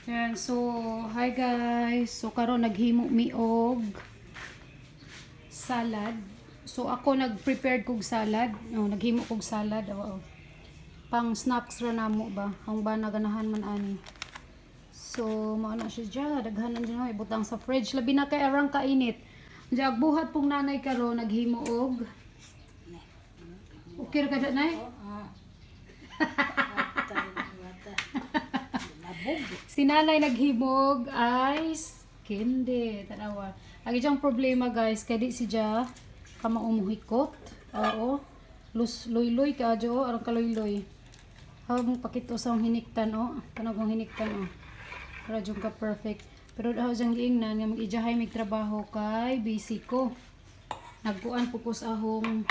Yan, so hi guys. So karon naghimo mi og salad. So ako nag-prepare kog salad. Naghimo kog salad. Pang snacks ra namo ba. Ang bana ganahan man ani. So mao na siya dyan. Daghanan dyan ibutang sa fridge. Labi na kay arang kainit. Diyan buhat pong nanay karon naghimo og. Okay ra kada nay? Si nanay naghimog ice candy. Tanawa. Agi diyang problema guys. Kadi si Ja kama umuhikot. Oo. Luy-luy ka jo. Arang kaluy-luy. Habang pakito sa hiniktan o. Tanagong hiniktan o. Para diyong ka perfect. Pero daw diyang giingnan nga mag-ijahay may trabaho kay busy ko. Nagkuan pukos ahong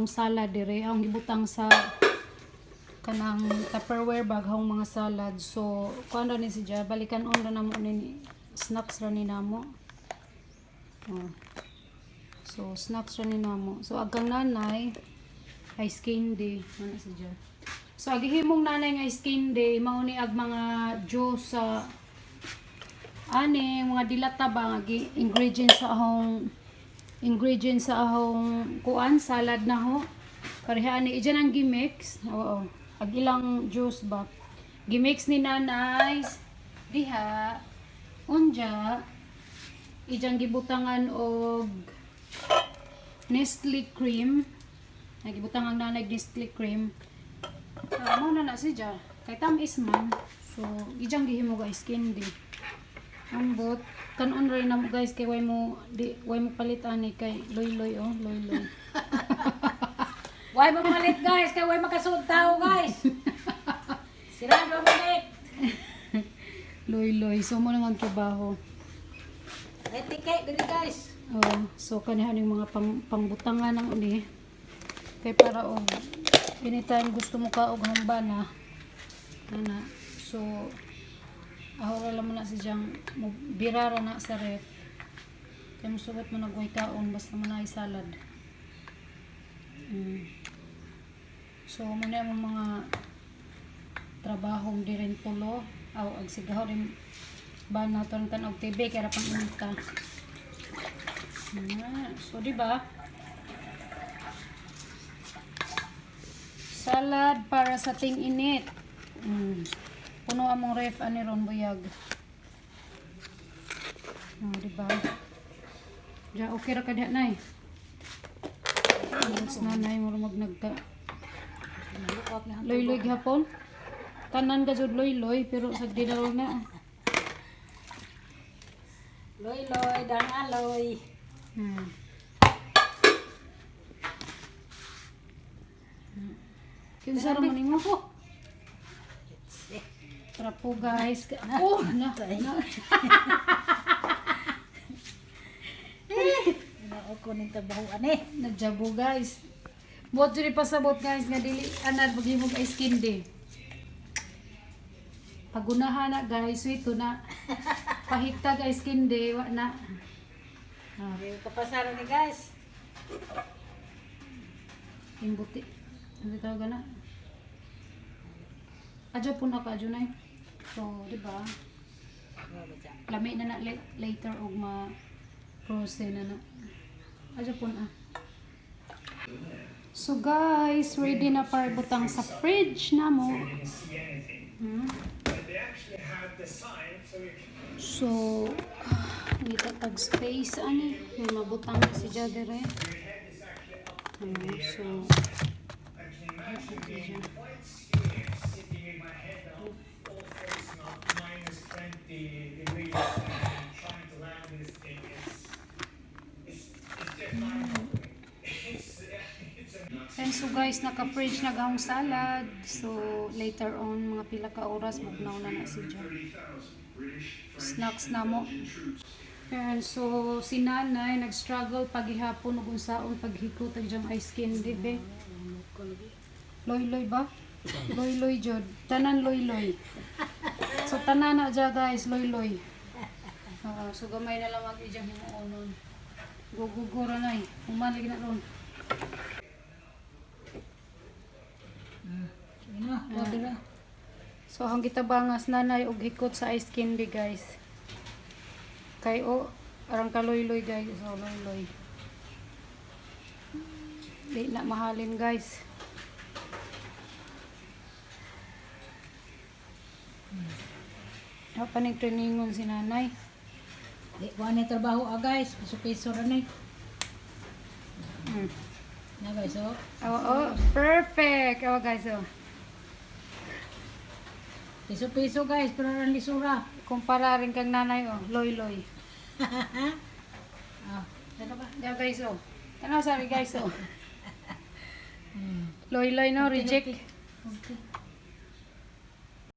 salad dire. Ang gibutang sa kanang Tupperware bag hong mga salad. So kuan ra ni si Ja, balikan on ra namo ni snacks ra ni namo. So snacks ra ni namo. So agang nanay ice candy ana si Ja. So agihimong nanay nga ice candy mao ni ag mga juice sa ani mga dilata ba nga ingredients sa ahong kuan salad na ho. Pareha ni iyan ang gimix. Oo. Ag ilang juice ba gimix ni nanay diha unja ijang gibutangan og Nestle cream. Nagibutangan nanay Nestle cream. Mo na siya kay tamis man. So ijang gihimo guys candy ambot kanon rin na mo guys kay way mo palit ani kay loy-loy loy-loy. Why mo malit guys? Kaya why makasud tao guys? Sirado malit. Loy-loy. So mo nang trabaho. Etike diri guys. So kaniha ning mga pangbutangan ng uni. Kay para og anytime gusto mo ka og hambana. Ana. So ahora lang na si Jang birara na sa ref. Kay musugot mo nagway kaon basta man ay salad. So muna ang mga trabahong di rin pulo ag sigaw rin ba na ito ng TV kaya pang unta. So diba salad para sa ting init. Puno among ref ani ron buyag. Diba ja okay ra kada nay. Mas nanay mo magnagka loy-loy gihapon tanan ka jud loy-loy pero sagdi na ron na Loy-loy, danaloy. Kinsa ra man nimo ko trapo guys na Ako ning tabaho ani. nagjabo guys buot jud pasabot guys nga dili anad paghimog ice candy pagunahan na guys sweet na pahitag ice candy wa na Kapasara ni guys. imbuti ano tawag na adyo po na ka adyo na so diba lami na na later og ma frozen na adyo po na. So guys, ready na para butang sa fridge na mo. So, itatag space ani, may mabutang na si Jadere. So, and so guys, naka-fridge na gahong salad. So later on, mga pila ka oras, bugnaw na si John. Snacks na mo. And so si nanay, nag-struggle paghihapon ug unsaon paghikot ang jang ice candy be. Loy-loy ba? Loy-loy jud. Tanan loy-loy. So tanan na dya guys, loy-loy. So gamay na lang mag-ijang himuonon. Gugugura na umalig na ron. So ang gitabangas nanay og hikot sa ice candy guys. Kay arang kaloy-loy guys, so loy-loy. Di na mahalin guys. Apa ning trainingon si nanay? Di ko ani trabaho guys. Piso-piso ra ni. Mm. Na guys, oh. Perfect. Guys, Piso-piso guys, pero ran lisura. kumpara rin kang nanay, loy-loy. Ah, ano ba? Guys, Ano, sorry guys, Loy-loy no, reject. Okay.